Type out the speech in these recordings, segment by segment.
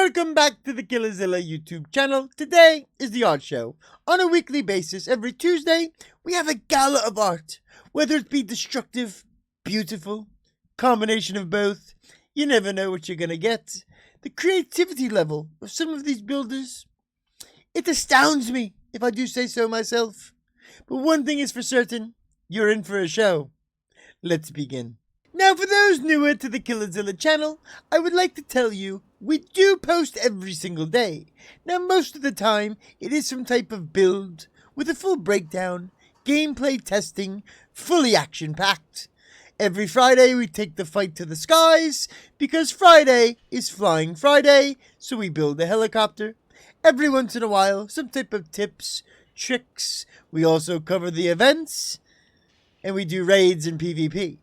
Welcome back to the Killerzilla YouTube channel. Today is the art show. On a weekly basis, every Tuesday, we have a gala of art. Whether it be destructive, beautiful, combination of both, you never know what you're gonna get. The creativity level of some of these builders, it astounds me, if I do say so myself. But one thing is for certain, you're in for a show. Let's begin. Now, for those newer to the Killerzilla channel, I would like to tell you, we do post every single day. Now, most of the time, it is some type of build, with a full breakdown, gameplay testing, fully action-packed. Every Friday, we take the fight to the skies, because Friday is Flying Friday, so we build a helicopter. Every once in a while, some type of tips, tricks. We also cover the events, and we do raids and PvP.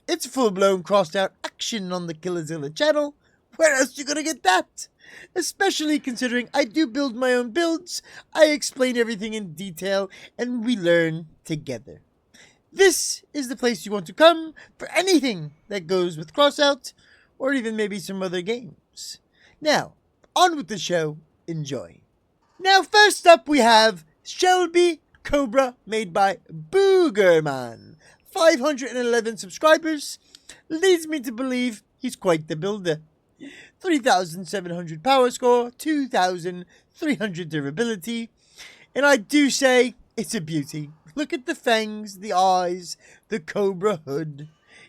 It's full-blown crossed-out action on the Killerzilla channel. Where else you gonna get that? Especially considering I do build my own builds, I explain everything in detail, and we learn together. This is the place you want to come for anything that goes with Crossout, or even maybe some other games. Now, on with the show. Enjoy. Now, first up we have SHELBY COBRA, made by Boogerman. 511 subscribers, leads me to believe he's quite the builder. 3,700 power score, 2,300 durability, and I do say it's a beauty. Look at the fangs, the eyes, the cobra hood.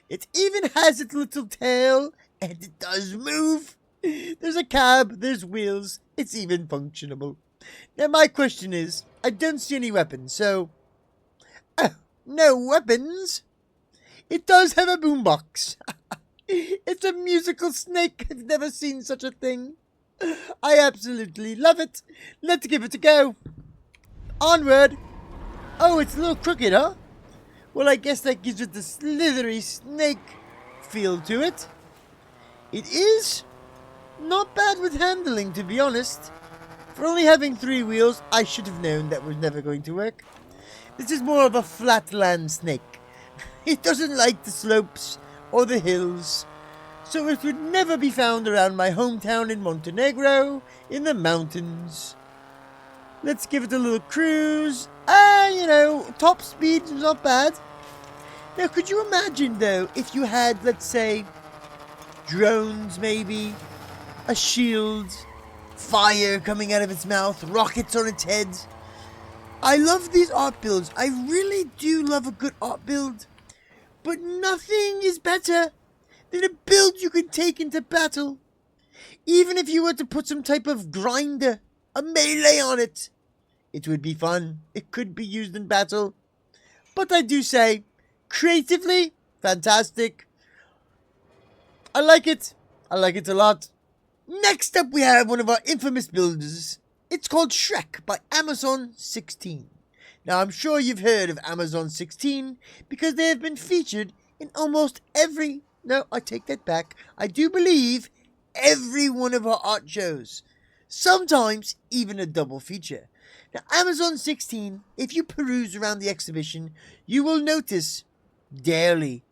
It even has its little tail, and it does move. There's a cab, there's wheels, it's even functionable. Now my question is, I don't see any weapons, so... no weapons. It does have a boombox. It's a musical snake. I've never seen such a thing. I absolutely love it. Let's give it a go. Onward. Oh, it's a little crooked, huh? Well, I guess that gives it the slithery snake feel to it. It is not bad with handling, to be honest. For only having 3 wheels, I should have known that was never going to work. This is more of a flatland snake. It doesn't like the slopes or the hills, so it would never be found around my hometown in Montenegro, in the mountains. Let's give it a little cruise. Top speed is not bad. Now, could you imagine, though, if you had, let's say, drones maybe, a shield, fire coming out of its mouth, rockets on its head? I love these art builds. I really do love a good art build. But nothing is better than a build you can take into battle. Even if you were to put some type of grinder, a melee on it, it would be fun. It could be used in battle. But I do say, creatively, fantastic. I like it. I like it a lot. Next up we have one of our infamous builders. It's called SHREK by Amazon 16. Now, I'm sure you've heard of Amazon 16 because they have been featured in almost every... No, I take that back. I do believe every one of our art shows. Sometimes even a double feature. Now, Amazon 16, if you peruse around the exhibition, you will notice daily.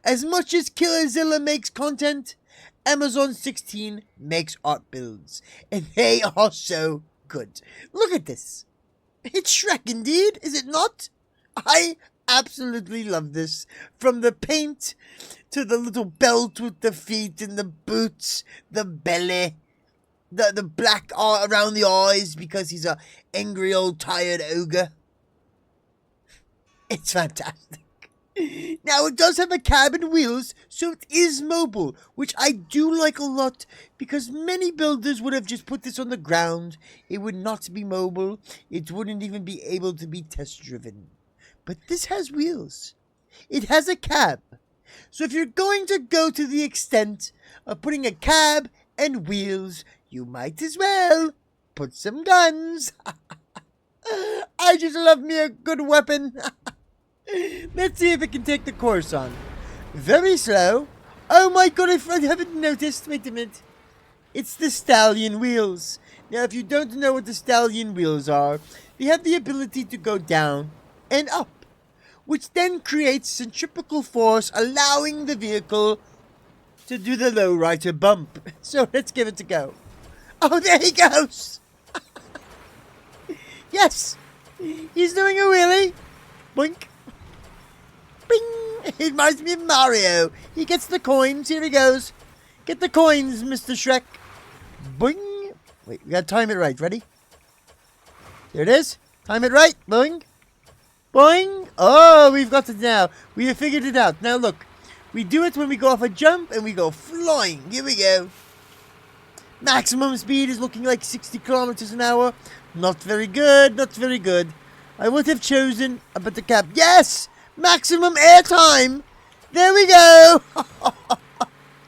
As much as Killerzilla makes content, Amazon 16 makes art builds. And they are so good. Look at this. It's SHREK indeed, is it not? I absolutely love this. From the paint to the little belt with the feet and the boots, the belly, the black around the eyes because he's a angry old tired ogre. It's fantastic. Now, it does have a cab and wheels, so it is mobile, which I do like a lot, because many builders would have just put this on the ground. It would not be mobile. It wouldn't even be able to be test-driven. But this has wheels. It has a cab. So if you're going to go to the extent of putting a cab and wheels, you might as well put some guns. I just love me a good weapon. Let's see if it can take the course on. Very slow. Oh my god, I haven't noticed. Wait a minute. It's the stallion wheels. Now, if you don't know what the stallion wheels are, they have the ability to go down and up, which then creates centripetal force, allowing the vehicle to do the lowrider bump. So let's give it a go. Oh, there he goes. Yes. He's doing a wheelie. Boink. Bing. It reminds me of Mario. He gets the coins. Here he goes. Get the coins, Mr. Shrek. Boing. Wait, we gotta time it right. Ready? There it is. Time it right. Boing. Boing. Oh, we've got it now. We have figured it out. Now look. We do it when we go off a jump and we go flying. Here we go. Maximum speed is looking like 60 kilometers an hour. Not very good. Not very good. I would have chosen a better cap. Yes! Maximum air time. There we go.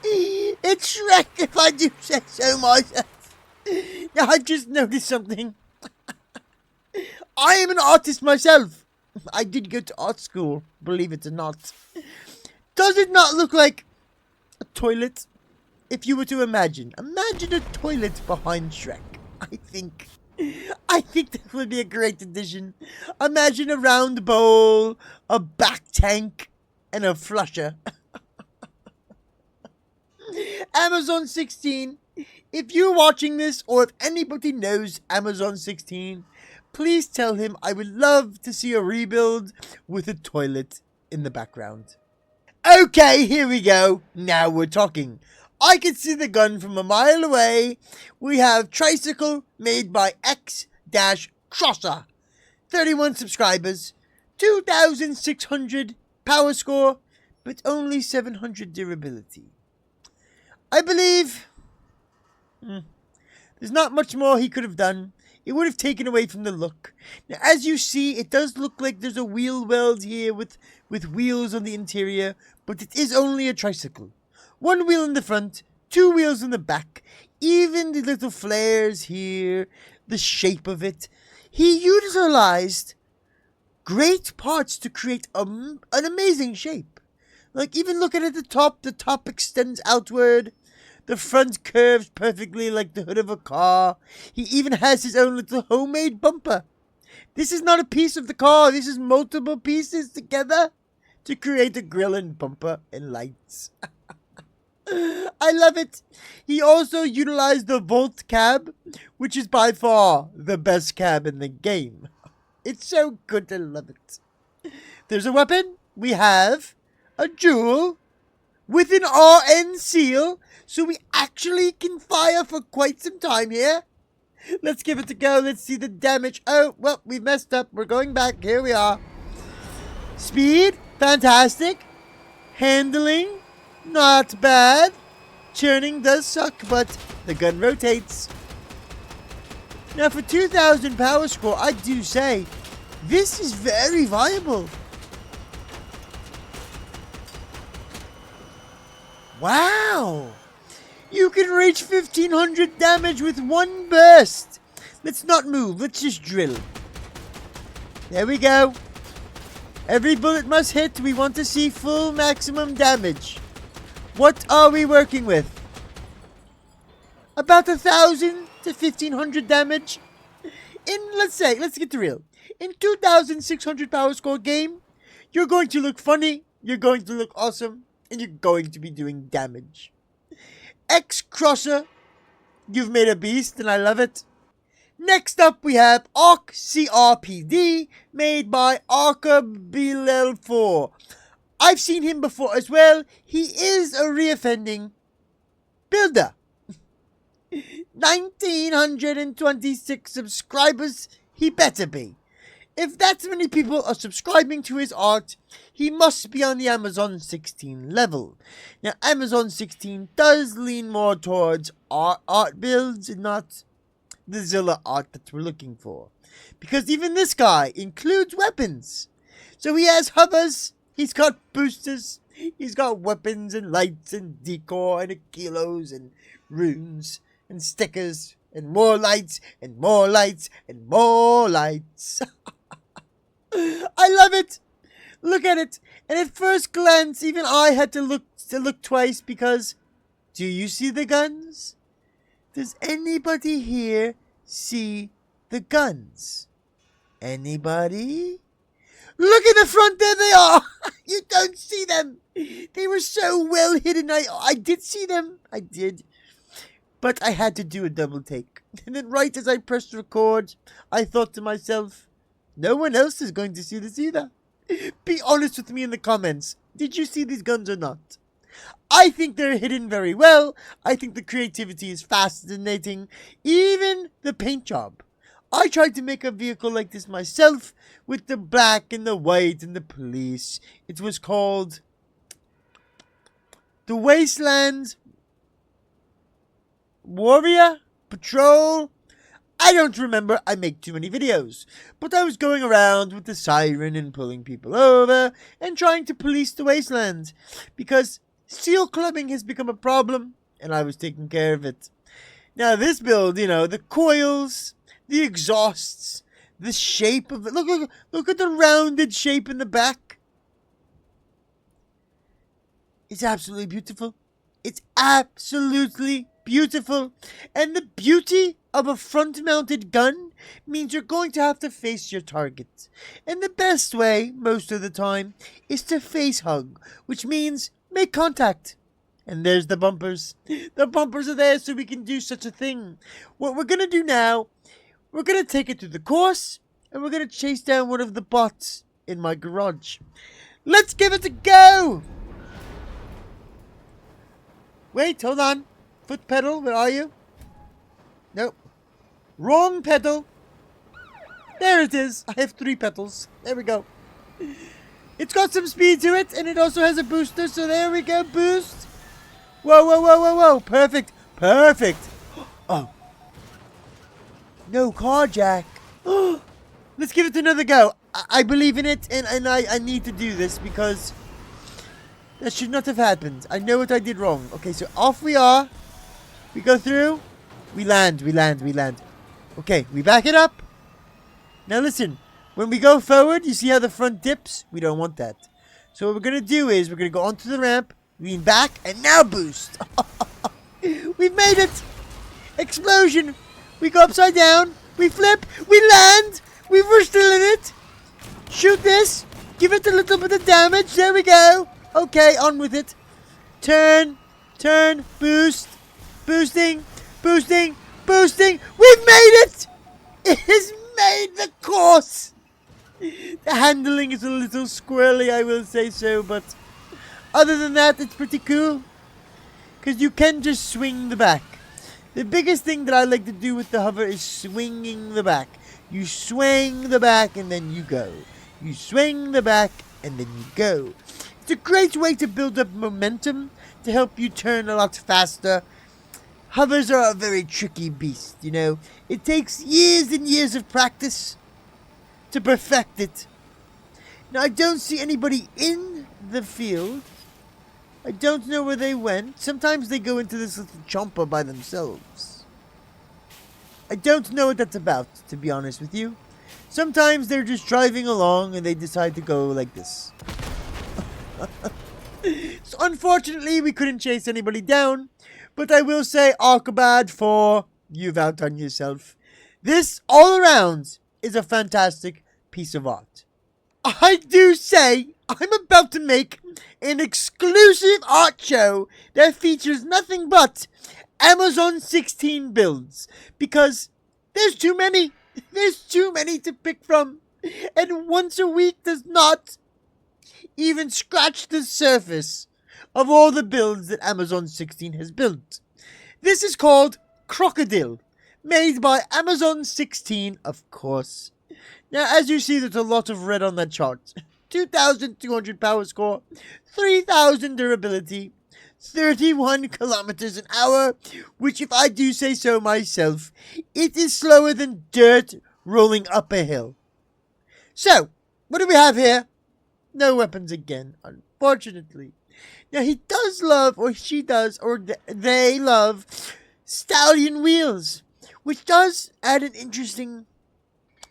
It's Shrek, if I do say so myself. Now, I've just noticed something. I am an artist myself. I did go to art school, believe it or not. Does it not look like a toilet? If you were to imagine a toilet behind Shrek. I think that would be a great addition. Imagine a round bowl, a back tank, and a flusher. Amazon 16, if you're watching this, or if anybody knows Amazon 16, please tell him I would love to see a rebuild with a toilet in the background. Okay, here we go. Now we're talking. I can see the gun from a mile away. We have TRICYCLE made by X-Crosser. 31 subscribers. 2,600 power score, but only 700 durability. I believe there's not much more he could have done. It would have taken away from the look. Now, as you see, it does look like there's a wheel weld here with wheels on the interior, but it is only a tricycle. One wheel in the front, two wheels in the back, even the little flares here, the shape of it. He utilized great parts to create an amazing shape. Like, even look at it at the top extends outward. The front curves perfectly like the hood of a car. He even has his own little homemade bumper. This is not a piece of the car. This is multiple pieces together to create a grill and bumper and lights. I love it. He also utilized the Volt cab, which is by far the best cab in the game. It's so good. I love it. There's a weapon. We have a jewel with an RN seal, so we actually can fire for quite some time here. Let's give it a go. Let's see the damage. Oh, well, we've messed up. We're going back. Here we are. Speed, fantastic. Handling, not bad. Turning does suck, but the gun rotates. Now, for 2,000 power score, I do say, this is very viable. Wow! You can reach 1,500 damage with one burst. Let's not move. Let's just drill. There we go. Every bullet must hit. We want to see full maximum damage. What are we working with? About 1,000 to 1,500 damage. Let's get real. In 2,600 power score game, you're going to look funny, you're going to look awesome, and you're going to be doing damage. X-Crosser, you've made a beast, and I love it. Next up, we have Arc CRPD, made by RAVAGIRL 4. I've seen him before as well. He is a reoffending builder. 1,926 subscribers. He better be. If that many people are subscribing to his art, he must be on the Amazon 16 level. Now, Amazon 16 does lean more towards art builds and not the Zilla art that we're looking for. Because even this guy includes weapons. So he has hovers, he's got boosters, he's got weapons and lights and decor and kilos and runes and stickers and more lights and more lights and more lights. I love it. Look at it. And at first glance, even I had to look twice because, do you see the guns? Does anybody here see the guns? Anybody? Look at the front, there they are. You don't see them. They were so well hidden. I did see them. I did. But I had to do a double take. And then right as I pressed record, I thought to myself, no one else is going to see this either. Be honest with me in the comments. Did you see these guns or not? I think they're hidden very well. I think the creativity is fascinating. Even the paint job. I tried to make a vehicle like this myself with the black and the white and the police. It was called the Wasteland Warrior Patrol. I don't remember. I make too many videos. But I was going around with the siren and pulling people over and trying to police the wasteland because seal clubbing has become a problem and I was taking care of it. Now this build, you know, the coils, the exhausts, the shape of it. Look at the rounded shape in the back. It's absolutely beautiful. It's absolutely beautiful. And the beauty of a front-mounted gun means you're going to have to face your target. And the best way, most of the time, is to face hug, which means make contact. And there's the bumpers. The bumpers are there so we can do such a thing. What we're going to do now, we're going to take it through the course, and we're going to chase down one of the bots in my garage. Let's give it a go! Wait, hold on. Foot pedal, where are you? Nope. Wrong pedal. There it is. I have 3 pedals. There we go. It's got some speed to it, and it also has a booster, so there we go. Boost. Whoa, whoa, whoa, whoa, whoa. Perfect. Perfect. Oh. No car jack. Let's give it another go. I believe in it, and I need to do this because that should not have happened. I know what I did wrong. Okay, so off we are. We go through. We land, we land, we land. Okay, we back it up. Now listen, when we go forward, you see how the front dips? We don't want that. So what we're going to do is we're going to go onto the ramp, lean back, and now boost. We've made it. Explosion. We go upside down. We flip. We land. We're still in it. Shoot this. Give it a little bit of damage. There we go. Okay, on with it. Turn. Turn. Boost. Boosting. Boosting. Boosting. We've made it. It has made the course. The handling is a little squirrely, I will say so, but other than that, it's pretty cool. Because you can just swing the back. The biggest thing that I like to do with the hover is swinging the back. You swing the back and then you go. You swing the back and then you go. It's a great way to build up momentum to help you turn a lot faster. Hovers are a very tricky beast, you know. It takes years and years of practice to perfect it. Now, I don't see anybody in the field. I don't know where they went. Sometimes they go into this little chomper by themselves. I don't know what that's about, to be honest with you. Sometimes they're just driving along and they decide to go like this. So unfortunately, we couldn't chase anybody down. But I will say, Archibald, for you've outdone yourself. This, all around, is a fantastic piece of art. I do say, I'm about to make an exclusive art show that features nothing but Amazon 16 builds. Because there's too many. There's too many to pick from. And once a week does not even scratch the surface of all the builds that Amazon 16 has built. This is called CROCODILE, made by Amazon 16, of course. Now, as you see, there's a lot of red on that chart. 2,200 power score, 3,000 durability, 31 kilometers an hour, which, if I do say so myself, it is slower than dirt rolling up a hill. So, what do we have here? No weapons again, unfortunately. Now, he does love, or she does, or they love stallion wheels, which does add an interesting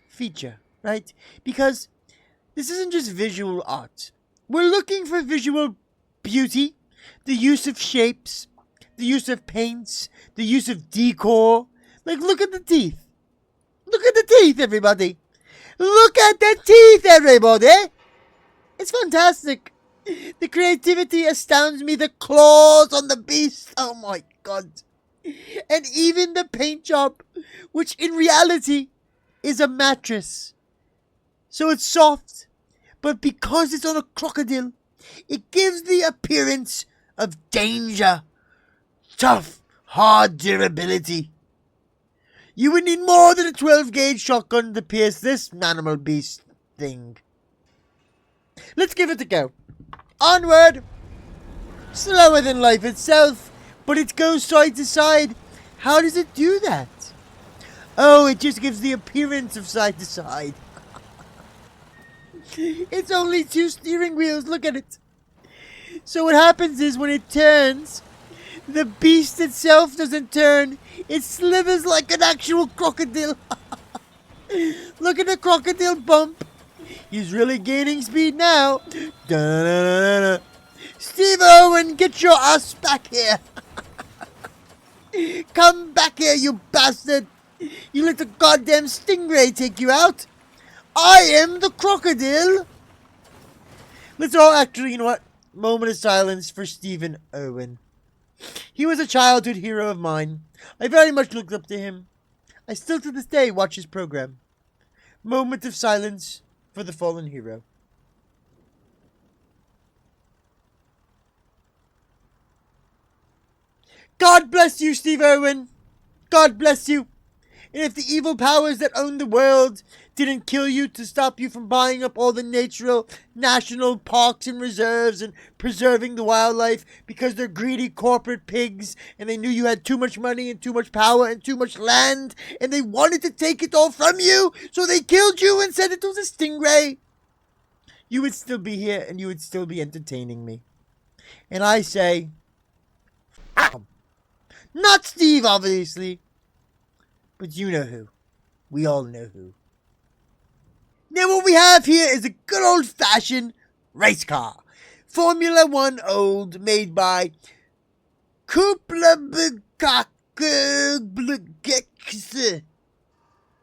feature, right? Because this isn't just visual art. We're looking for visual beauty, the use of shapes, the use of paints, the use of decor. Like, look at the teeth. Look at the teeth, everybody. Look at the teeth, everybody. It's fantastic. The creativity astounds me. The claws on the beast. Oh my god. And even the paint job, which in reality is a mattress. So it's soft, but because it's on a crocodile, it gives the appearance of danger, tough, hard durability. You would need more than a 12-gauge shotgun to pierce this animal beast thing. Let's give it a go. Onward! Slower than life itself, but it goes side to side. How does it do that? Oh, it just gives the appearance of side to side. It's only 2 steering wheels, look at it. So what happens is when it turns, the beast itself doesn't turn. It slithers like an actual crocodile. Look at the crocodile bump. He's really gaining speed now. Da-da-da-da-da. Steve Irwin, get your ass back here. Come back here, you bastard. You let the goddamn stingray take you out. I am the crocodile. Let's all actually, you know what? Moment of silence for Stephen Irwin. He was a childhood hero of mine. I very much looked up to him. I still to this day watch his program. Moment of silence for the fallen hero. God bless you, Steve Irwin. God bless you. And if the evil powers that own the world didn't kill you to stop you from buying up all the natural national parks and reserves and preserving the wildlife because they're greedy corporate pigs and they knew you had too much money and too much power and too much land and they wanted to take it all from you, so they killed you and said it was a stingray, you would still be here and you would still be entertaining me. And I say, not Steve, obviously. But you know who. We all know who. Now what we have here is a good old-fashioned race car. Formula 1 old, made by COBRA.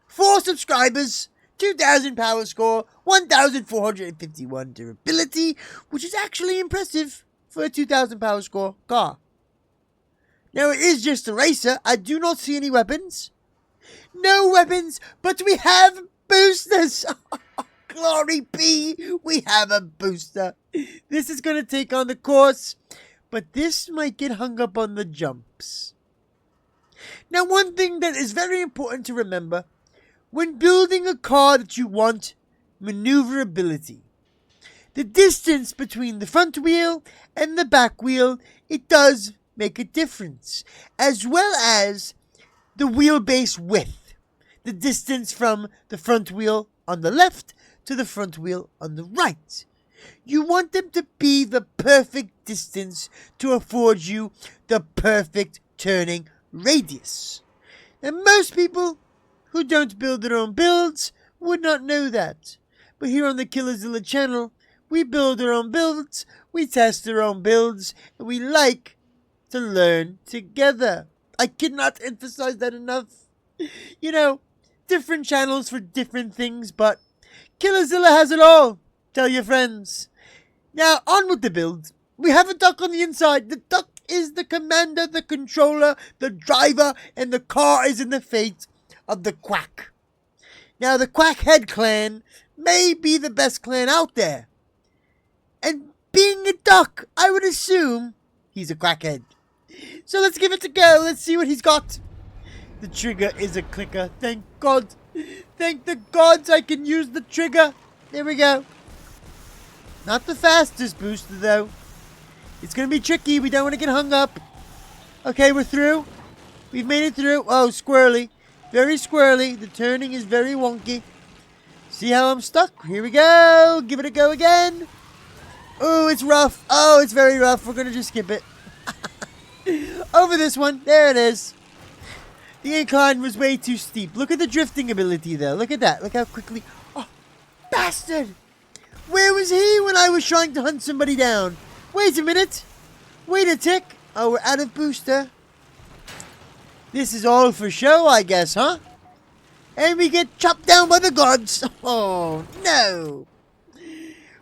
4 subscribers, 2,000 power score, 1,451 durability, which is actually impressive for a 2,000 power score car. Now it is just a racer. I do not see any weapons. No weapons, but we have boosters. Glory be, we have a booster. This is going to take on the course, but this might get hung up on the jumps. Now, one thing that is very important to remember, when building a car that you want, maneuverability. The distance between the front wheel and the back wheel, it does make a difference, as well as the wheelbase width, the distance from the front wheel on the left to the front wheel on the right. You want them to be the perfect distance to afford you the perfect turning radius. And most people who don't build their own builds would not know that. But here on the Killerzilla channel, we build our own builds, we test our own builds, and we like to learn together. I cannot emphasize that enough. You know, different channels for different things, but Killerzilla has it all. Tell your friends. Now, on with the build. We have a duck on the inside. The duck is the commander, the controller, the driver, and the car is in the fate of the Quack. Now, the Quackhead clan may be the best clan out there. And being a duck, I would assume he's a Quackhead. So let's give it a go. Let's see what he's got. The trigger is a clicker. Thank God. Thank the gods I can use the trigger. There we go. Not the fastest booster, though. It's going to be tricky. We don't want to get hung up. Okay, we're through. We've made it through. Oh, squirrely. Very squirrely. The turning is very wonky. See how I'm stuck? Here we go. Give it a go again. Oh, it's rough. Oh, it's very rough. We're going to just skip it. Over this one. There it is. The incline was way too steep. Look at the drifting ability there. Look at that. Look how quickly... Oh, bastard! Where was he when I was trying to hunt somebody down? Wait a minute. Wait a tick. Oh, we're out of booster. This is all for show, I guess, huh? And we get chopped down by the gods. Oh, no.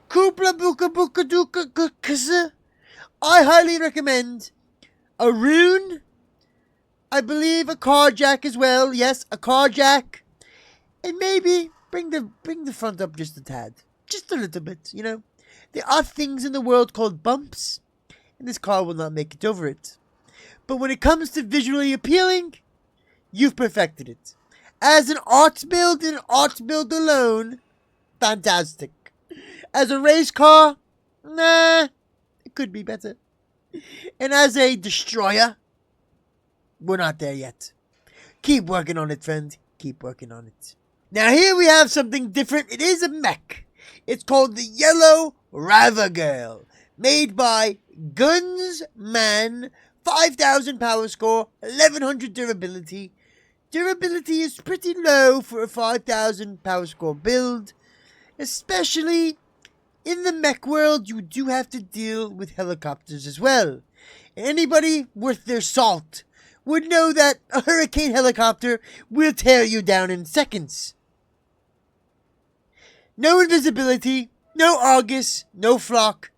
Kupla buka buka duka kukusa. I highly recommend a rune, I believe a car jack as well. Yes, a car jack. And maybe bring the front up just a tad. Just a little bit, you know. There are things in the world called bumps, and this car will not make it over it. But when it comes to visually appealing, you've perfected it. As an art build and art build alone, fantastic. As a race car, nah, it could be better. And as a destroyer, we're not there yet. Keep working on it, friend. Keep working on it. Now here we have something different. It is a mech. It's called the Yellow RAVAGIRL, made by Gunsman, 5,000 power score, 1,100 durability. Durability is pretty low for a 5,000 power score build, especially in the mech world. You do have to deal with helicopters as well. Anybody worth their salt would know that a Hurricane helicopter will tear you down in seconds. No invisibility, no August, no flock.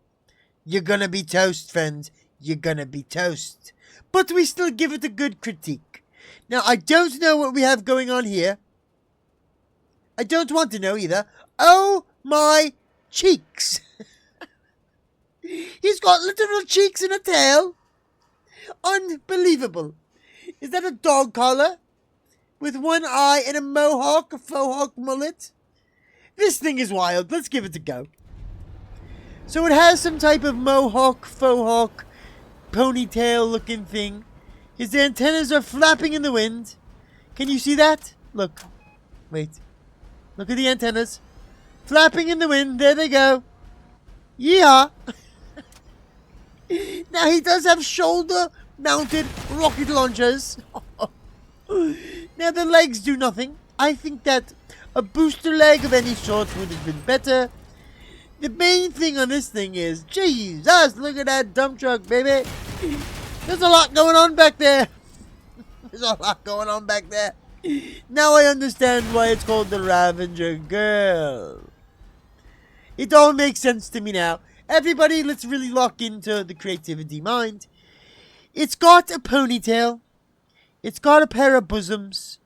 You're gonna be toast, friends. You're gonna be toast. But we still give it a good critique. Now, I don't know what we have going on here. I don't want to know either. Oh my cheeks. He's got literal cheeks and a tail. Unbelievable. Is that a dog collar? With one eye and a mohawk, a faux hawk mullet? This thing is wild. Let's give it a go. So it has some type of mohawk, faux hawk, ponytail looking thing. His antennas are flapping in the wind. Can you see that? Look. Wait. Look at the antennas. Flapping in the wind. There they go. Yeah. Now he does have shoulder mounted rocket launchers. Now the legs do nothing. I think that a booster leg of any sort would have been better. The main thing on this thing is, Jesus, look at that dump truck, baby. There's a lot going on back there. There's a lot going on back there. Now I understand why it's called the RAVAGIRL. It all makes sense to me now. Everybody, let's really lock into the creativity mind. It's got a ponytail. It's got a pair of bosoms.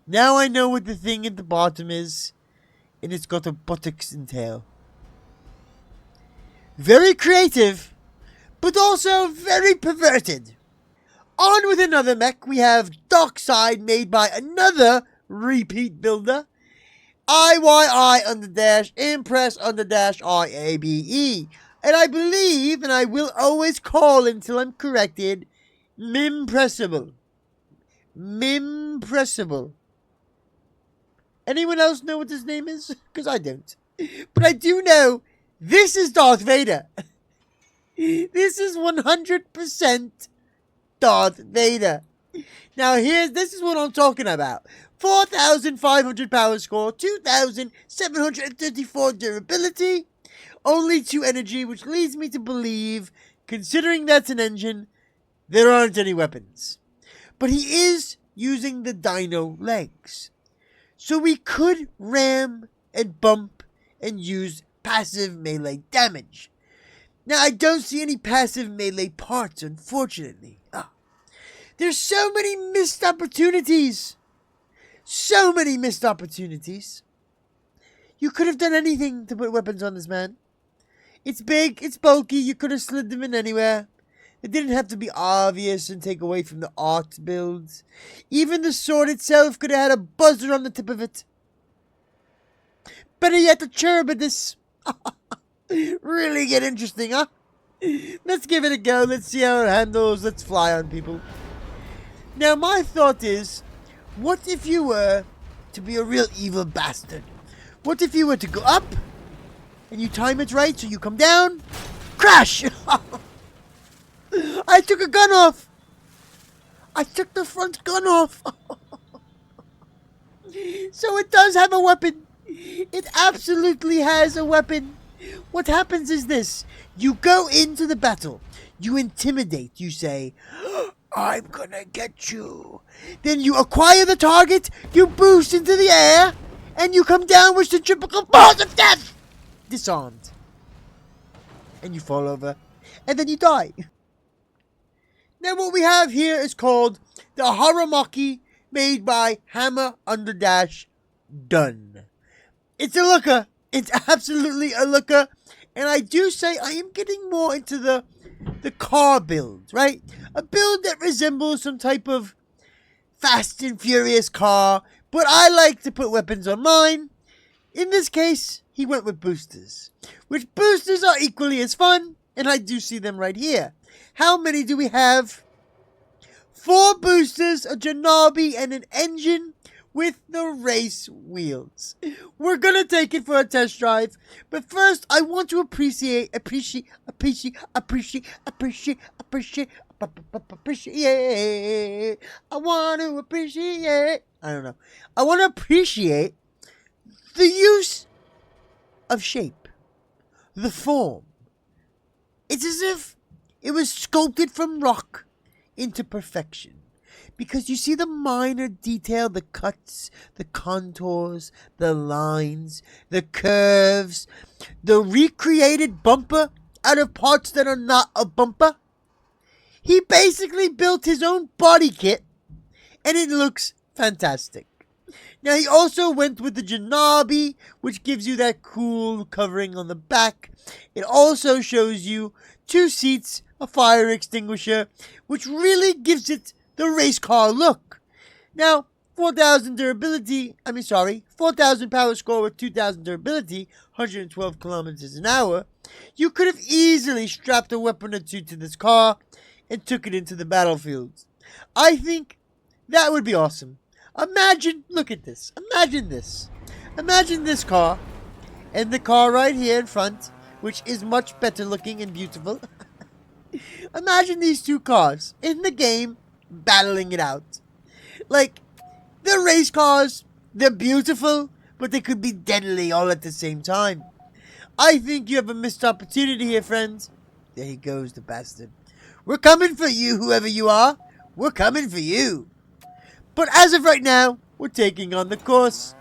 Now I know what the thing at the bottom is. And it's got a buttocks and tail. Very creative, but also very perverted. On with another mech. We have Dockside, made by another repeat builder. IYI _ Impress _ IABE. And I believe, and I will always call until I'm corrected, Mimpressible. Mimpressible. Anyone else know what his name is? Because I don't. But I do know this is Darth Vader. This is 100% Darth Vader. Now this is what I'm talking about. 4,500 power score, 2,734 durability, only 2 energy, which leads me to believe, considering that's an engine, there aren't any weapons. But he is using the dino legs. So we could ram and bump and use passive melee damage. Now I don't see any passive melee parts, unfortunately. There's so many missed opportunities. So many missed opportunities. You could have done anything to put weapons on this man. It's big, it's bulky, you could have slid them in anywhere. It didn't have to be obvious and take away from the art builds. Even the sword itself could have had a buzzer on the tip of it. Better yet, the cherub of this. Really get interesting, huh? Let's give it a go. Let's see how it handles. Let's fly on people. Now, my thought is, what if you were to be a real evil bastard? What if you were to go up, and you time it right, so you come down, crash! I took a gun off! I took the front gun off! So it does have a weapon. It absolutely has a weapon. What happens is this. You go into the battle. You intimidate. You say, I'm gonna get you. Then you acquire the target. You boost into the air. And you come down with centrifugal force of death. Disarmed. And you fall over. And then you die. Now what we have here is called the Haramaki made by Hammer Underdash Done. It's a looker. It's absolutely a looker. And I do say I am getting more into the car build, right? A build that resembles some type of Fast and Furious car, but I like to put weapons on mine. In this case, he went with boosters, which boosters are equally as fun, and I do see them right here. How many do we have? 4 boosters, a Janabi, and an engine with the race wheels. We're gonna take it for a test drive, but first I want to appreciate. I want to appreciate. I don't know. I want to appreciate the use of shape, the form. It's as if it was sculpted from rock into perfection. Because you see the minor detail, the cuts, the contours, the lines, the curves, the recreated bumper out of parts that are not a bumper. He basically built his own body kit, and it looks fantastic. Now, he also went with the Janabi, which gives you that cool covering on the back. It also shows you 2 seats, a fire extinguisher, which really gives it the race car look. Now, 4,000 power score with 2,000 durability, 112 kilometers an hour. You could have easily strapped a weapon or 2 to this car and took it into the battlefield. I think that would be awesome. Imagine, look at this. Imagine this. Imagine this car and the car right here in front, which is much better looking and beautiful. Imagine these 2 cars in the game battling it out. Like, the race cars, they're beautiful, but they could be deadly all at the same time. I think you have a missed opportunity here, friends. There he goes, the bastard. We're coming for you, whoever you are. We're coming for you. But as of right now, we're taking on the course.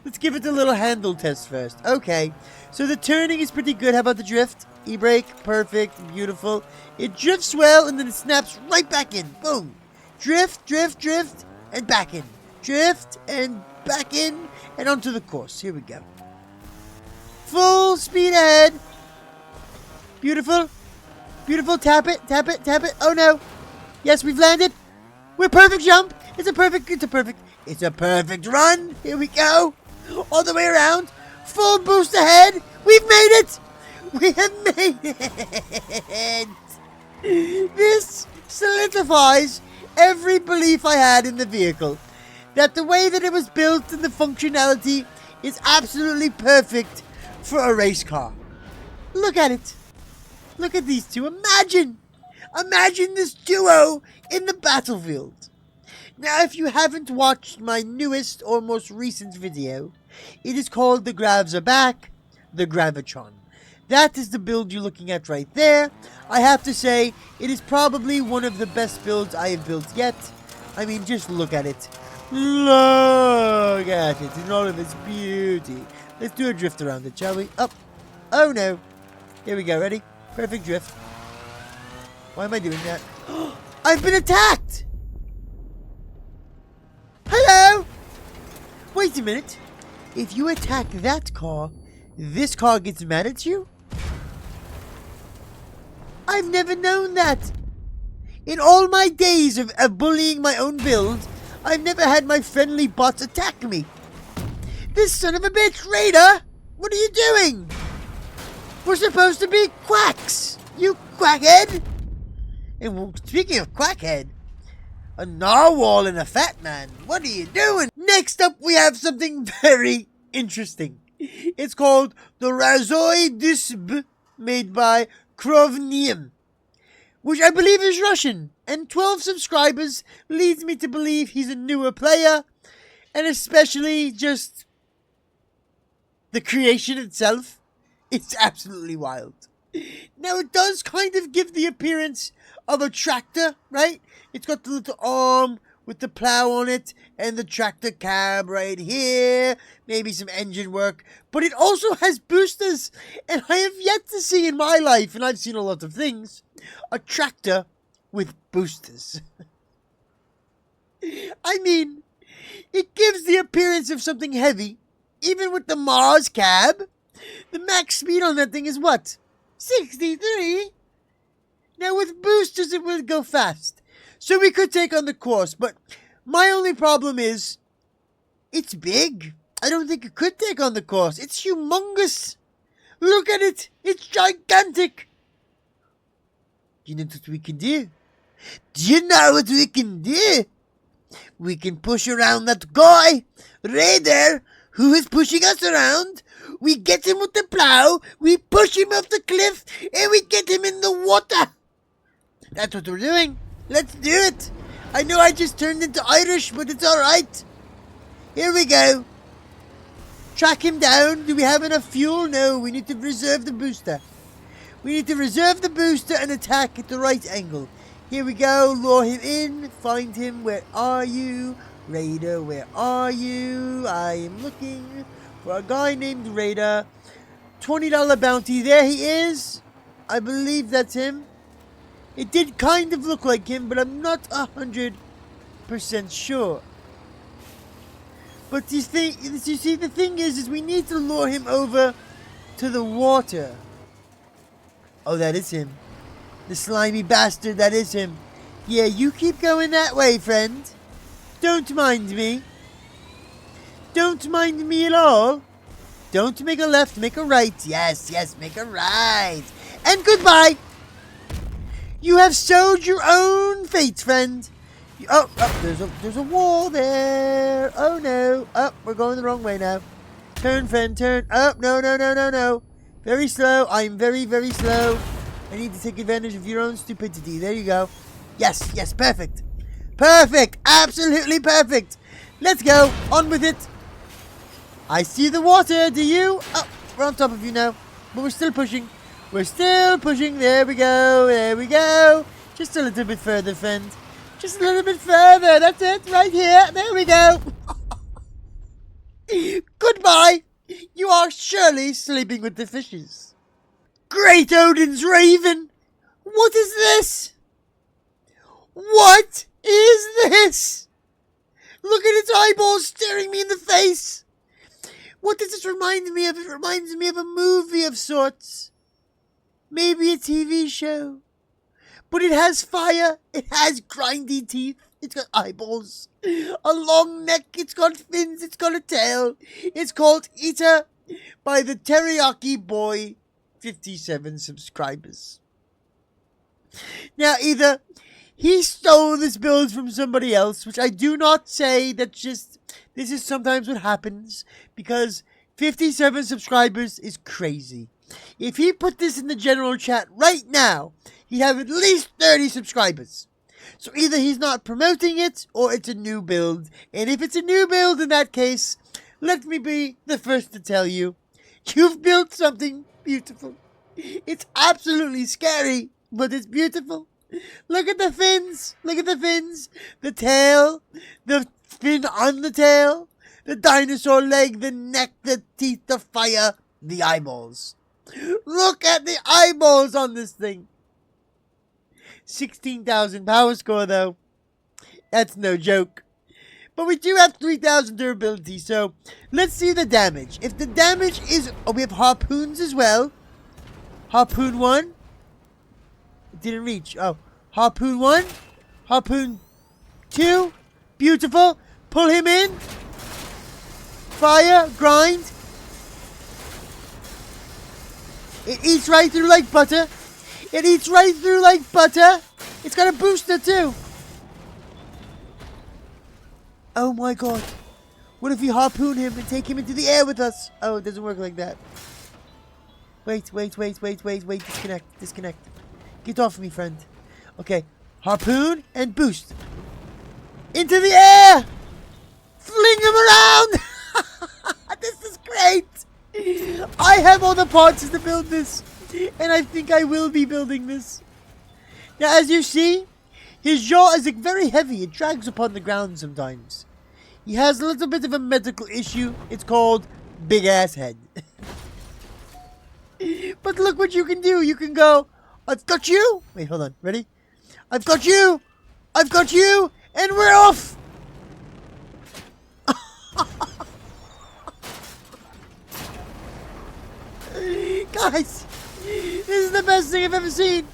Let's give it a little handle test first. Okay, so the turning is pretty good. How about the drift? E-brake, perfect, beautiful. It drifts well, and then it snaps right back in. Boom. Drift, drift, drift, and back in. Drift, and back in, and onto the course. Here we go. Full speed ahead. Beautiful. Beautiful. Tap it, tap it, tap it. Oh, no. Yes, we've landed. We're perfect jump. It's a perfect run. Here we go. All the way around. Full boost ahead. We've made it. We have made it. This solidifies every belief I had in the vehicle. That the way that it was built and the functionality is absolutely perfect for a race car. Look at it. Look at these 2. Imagine this duo in the battlefield. Now, if you haven't watched my newest or most recent video, it is called The Gravs Are Back, the Gravitron. That is the build you're looking at right there. I have to say, it is probably one of the best builds I have built yet. I mean, just look at it. Look at it in all of its beauty. Let's do a drift around it, shall we? Up. Oh, no. Here we go. Ready? Perfect drift. Why am I doing that? I've been attacked! Hello! Wait a minute. If you attack that car, this car gets mad at you? I've never known that. In all my days of bullying my own build, I've never had my friendly bots attack me. This son of a bitch, Raider! What are you doing? We're supposed to be quacks, you quackhead! And speaking of quackhead, a narwhal and a fat man, what are you doing? Next up, we have something very interesting. It's called the RAZOYDISB, made by Crossout, which I believe is Russian, and 12 subscribers leads me to believe he's a newer player, and especially just the creation itself. It's absolutely wild. Now, it does kind of give the appearance of a tractor, right? It's got the little arm with the plow on it and the tractor cab right here. Maybe some engine work. But it also has boosters. And I have yet to see in my life, and I've seen a lot of things, a tractor with boosters. I mean, it gives the appearance of something heavy. Even with the Mars cab, the max speed on that thing is what? 63? Now with boosters it would go fast. So we could take on the course, but my only problem is, it's big. I don't think it could take on the course. It's humongous. Look at it. It's gigantic. Do you know what we can do? Do you know what we can do? We can push around that guy, Raider, who is pushing us around. We get him with the plow, we push him off the cliff, and we get him in the water. That's what we're doing. Let's do it. I know I just turned into Irish, but it's alright. Here we go. Track him down. Do we have enough fuel? No, we need to reserve the booster. We need to reserve the booster and attack at the right angle. Here we go. Lure him in. Find him. Where are you? Raider, where are you? I am looking for a guy named Raider. $20 bounty. There he is. I believe that's him. It did kind of look like him, but I'm not 100% sure. But you see, the thing is we need to lure him over to the water. Oh, that is him. The slimy bastard, that is him. Yeah, you keep going that way, friend. Don't mind me. Don't mind me at all. Don't make a left, make a right. Yes, yes, make a right. And goodbye. You have sowed your own fate, friend. Oh, there's a wall there. Oh, no. Oh, we're going the wrong way now. Turn, friend, turn. Oh, no. Very slow. I'm very, very slow. I need to take advantage of your own stupidity. There you go. Yes, yes, perfect. Perfect. Absolutely perfect. Let's go. On with it. I see the water. Do you? Oh, we're on top of you now. But we're still pushing. We're still pushing. There we go. There we go. Just a little bit further, friend. Just a little bit further. That's it. Right here. There we go. Goodbye. You are surely sleeping with the fishes. Great Odin's Raven. What is this? What is this? Look at its eyeballs staring me in the face. What does this remind me of? It reminds me of a movie of sorts. Maybe a TV show. But it has fire. It has grindy teeth. It's got eyeballs. A long neck. It's got fins. It's got a tail. It's called Eater by the Teriyaki Boy. 57 subscribers. Now, either he stole this build from somebody else, which I do not say, this is sometimes what happens, because 57 subscribers is crazy. If he put this in the general chat right now, he'd have at least 30 subscribers. So either he's not promoting it, or it's a new build. And if it's a new build in that case, let me be the first to tell you, you've built something beautiful. It's absolutely scary, but it's beautiful. Look at the fins. Look at the fins. The tail. The fin on the tail. The dinosaur leg. The neck. The teeth. The fire. The eyeballs. Look at the eyeballs on this thing. 16,000 power score, though. That's no joke. But we do have 3,000 durability, so let's see the damage. If the damage is... Oh, we have harpoons as well. Harpoon 1. It didn't reach. Oh. Harpoon 1. Harpoon 2. Beautiful. Pull him in. Fire. Grind. It eats right through like butter. It eats right through like butter. It's got a booster too. Oh my god. What if we harpoon him and take him into the air with us? Oh, it doesn't work like that. Wait. Disconnect. Get off me, friend. Okay. Harpoon and boost. Into the air! Fling him around! This is great! I have all the parts to build this. And I think I will be building this. Now, as you see, his jaw is very heavy. It drags upon the ground sometimes. He has a little bit of a medical issue. It's called big ass head. But look what you can do. You can go, I've got you. Wait, hold on. Ready? I've got you. I've got you. And we're off. best thing I've ever seen.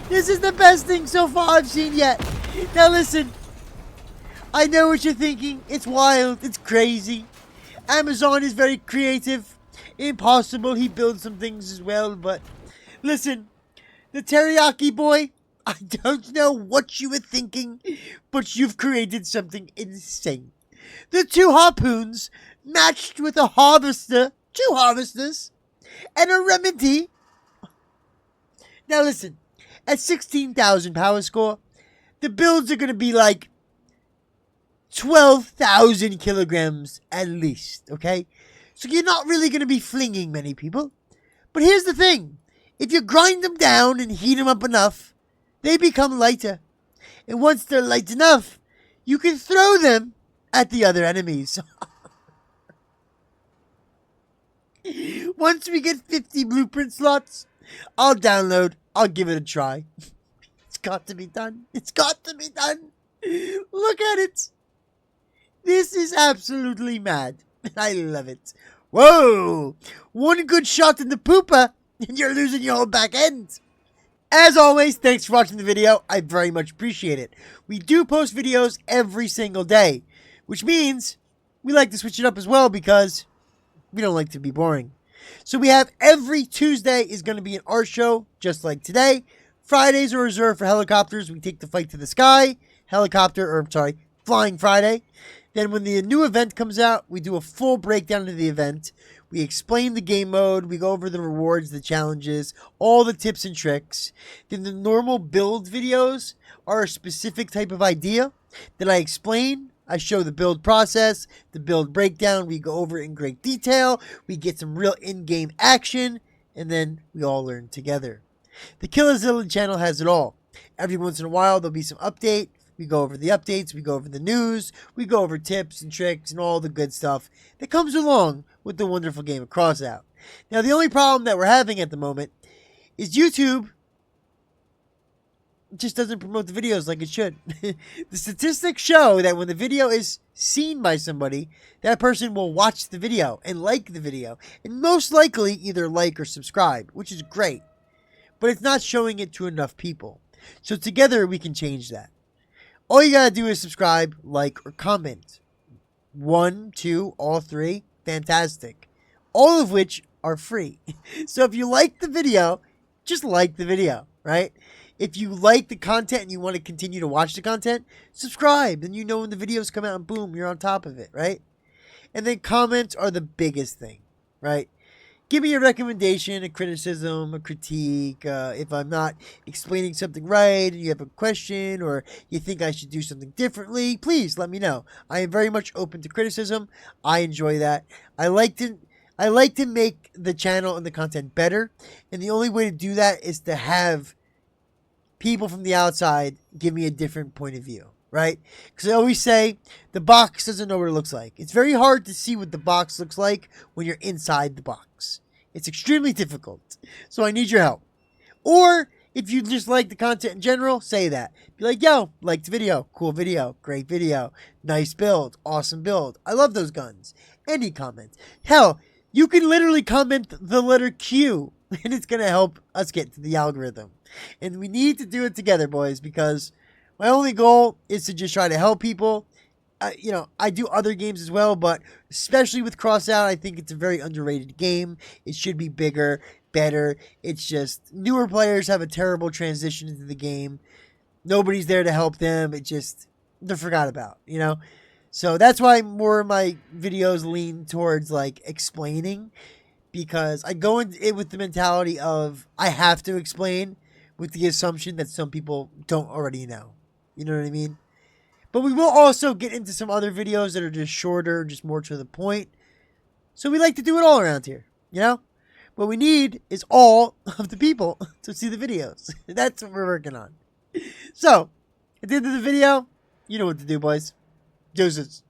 This is the best thing so far I've seen yet. Now listen, I know what you're thinking. It's wild. It's crazy. Amazon is very creative. Impossible. He builds some things as well, but listen, the teriyaki boy, I don't know what you were thinking, but you've created something insane. The 2 harpoons matched with a harvester, 2 harvesters, and a remedy. Now listen, at 16,000 power score, the builds are going to be like 12,000 kilograms at least, okay? So you're not really going to be flinging many people. But here's the thing. If you grind them down and heat them up enough, they become lighter. And once they're light enough, you can throw them at the other enemies. Once we get 50 blueprint slots, I'll download. I'll give it a try. It's got to be done. It's got to be done. Look at it. This is absolutely mad. I love it. Whoa! One good shot in the pooper, and you're losing your whole back end. As always, thanks for watching the video. I very much appreciate it. We do post videos every single day, which means we like to switch it up as well because we don't like to be boring. So we have every Tuesday is going to be an art show, just like today. Fridays are reserved for helicopters. We take the fight to the sky. Flying Friday. Then when the new event comes out, we do a full breakdown of the event. We explain the game mode. We go over the rewards, the challenges, all the tips and tricks. Then the normal build videos are a specific type of idea that I explain. I show the build process, the build breakdown. We go over it in great detail. We get some real in-game action. And then we all learn together. The Killazilla channel has it all. Every once in a while, there'll be some update. We go over the updates, we go over the news, we go over tips and tricks and all the good stuff that comes along with the wonderful game of Crossout. Now, the only problem that we're having at the moment is YouTube just doesn't promote the videos like it should. The statistics show that when the video is seen by somebody, that person will watch the video and like the video, and most likely either like or subscribe, which is great, but it's not showing it to enough people. So together we can change that. All you gotta do is subscribe, like, or comment. 1, 2, all 3, fantastic. All of which are free. So if you like the video, just like the video, right? If you like the content and you want to continue to watch the content, subscribe. Then you know when the videos come out and boom, you're on top of it, right? And then comments are the biggest thing, right? Give me a recommendation, a criticism, a critique. If I'm not explaining something right and you have a question or you think I should do something differently, please let me know. I am very much open to criticism. I enjoy that. I like to make the channel and the content better. And the only way to do that is to have people from the outside give me a different point of view, right? Because I always say the box doesn't know what it looks like. It's very hard to see what the box looks like when you're inside the box. It's extremely difficult. So I need your help. Or if you just like the content in general, say that. Be like, yo, liked the video, cool video, great video, nice build, awesome build. I love those guns. Any comment. Hell, you can literally comment the letter Q and it's going to help us get to the algorithm. And we need to do it together, boys, because my only goal is to just try to help people. I do other games as well, but especially with Crossout, I think it's a very underrated game. It should be bigger, better. It's just newer players have a terrible transition into the game. Nobody's there to help them. They're forgot about, So that's why more of my videos lean towards like explaining, because I go into it with the mentality of I have to explain with the assumption that some people don't already know. You know what I mean? But we will also get into some other videos that are just shorter, just more to the point. So we like to do it all around here, What we need is all of the people to see the videos. That's what we're working on. So, at the end of the video, you know what to do, boys. Deuces.